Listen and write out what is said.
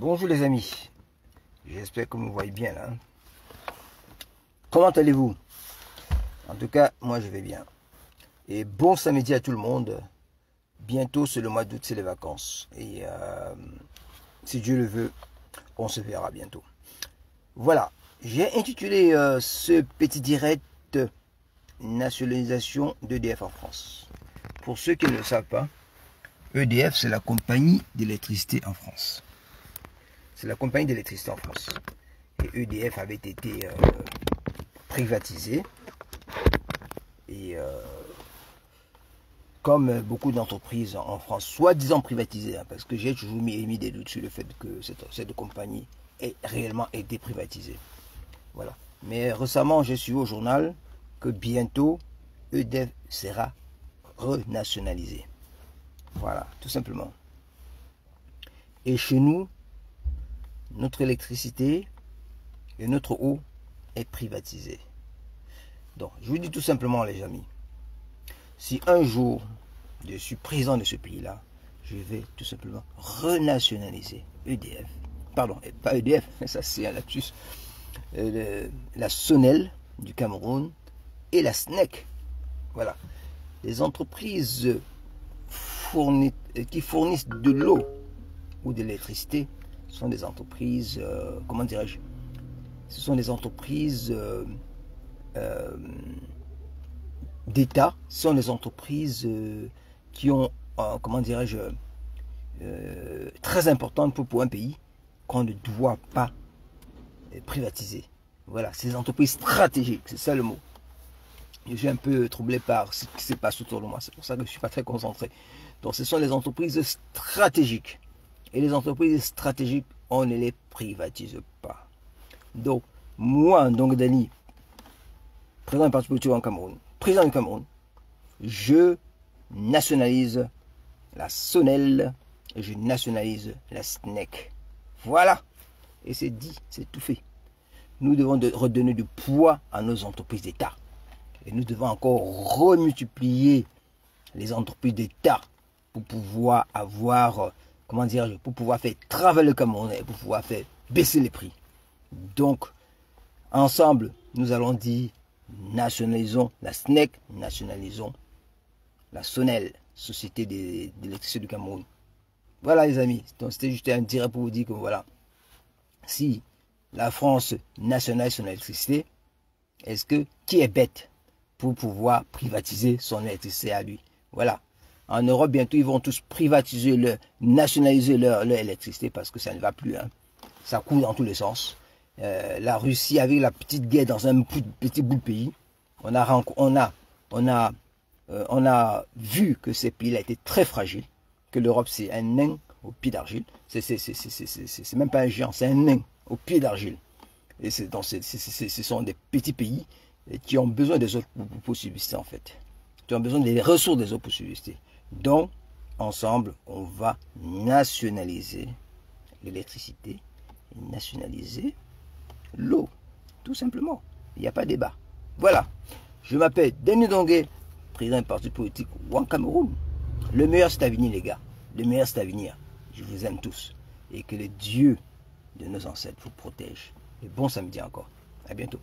Bonjour les amis, j'espère que vous me voyez bien là. Comment allez-vous? En tout cas, moi je vais bien. Et bon samedi à tout le monde. Bientôt c'est le mois d'août, c'est les vacances. Et si Dieu le veut, on se verra bientôt. Voilà, j'ai intitulé ce petit direct nationalisation d'EDF en France. Pour ceux qui ne le savent pas, EDF c'est la compagnie d'électricité en France. C'est la compagnie d'électricité en France. Et EDF avait été privatisé. Et comme beaucoup d'entreprises en France, soi-disant privatisées, hein, parce que j'ai toujours émis des doutes sur le fait que cette compagnie ait réellement été privatisée. Voilà. Mais récemment, j'ai su au journal que bientôt, EDF sera renationalisé. Voilà, tout simplement. Et chez nous, notre électricité et notre eau est privatisée. Donc, je vous dis tout simplement, les amis, si un jour je suis président de ce pays-là, je vais tout simplement renationaliser EDF. Pardon, pas EDF, ça c'est un lapsus. La Sonel du Cameroun et la SNEC. Voilà. Les entreprises qui fournissent de l'eau ou de l'électricité sont des entreprises, comment dirais-je, ce sont des entreprises d'État, ce sont des entreprises qui ont, comment dirais-je, très importantes pour un pays qu'on ne doit pas privatiser. Voilà, c'est des entreprises stratégiques, c'est ça le mot. Je suis un peu troublé par ce qui se passe autour de moi, c'est pour ça que je ne suis pas très concentré. Donc ce sont les entreprises stratégiques. Et les entreprises stratégiques, on ne les privatise pas. Donc, moi, donc Dani, président du parti politique en Cameroun, président du Cameroun, je nationalise la Sonel et je nationalise la SNEC. Voilà. Et c'est dit, c'est tout fait. Nous devons redonner du poids à nos entreprises d'État. Et nous devons encore remultiplier les entreprises d'État pour pouvoir avoir, comment dire, pour pouvoir faire travailler le Cameroun et pour pouvoir faire baisser les prix. Donc, ensemble, nous allons dire, nationalisons la SNEC, nationalisons la Sonel, Société d'électricité du Cameroun. Voilà les amis, donc c'était juste un direct pour vous dire que voilà, si la France nationalise son électricité, est-ce que qui est bête pour pouvoir privatiser son électricité à lui? Voilà. En Europe, bientôt, ils vont tous privatiser, nationaliser leur électricité parce que ça ne va plus. Hein. Ça coule dans tous les sens. La Russie, avec la petite guerre dans un petit bout de pays, on a vu que ces pays-là étaient très fragiles, que l'Europe, c'est un nain au pied d'argile. C'est même pas un géant, c'est un nain au pied d'argile. Et ce sont des petits pays qui ont besoin des autres pour subsister, en fait. Qui ont besoin des ressources des autres pour subsister. Donc, ensemble, on va nationaliser l'électricité et nationaliser l'eau. Tout simplement. Il n'y a pas de débat. Voilà. Je m'appelle Denis Dongué, président du parti politique One Cameroun. Le meilleur, c'est à venir, les gars. Le meilleur, c'est à venir. Je vous aime tous. Et que le Dieu de nos ancêtres vous protège. Et bon samedi encore. À bientôt.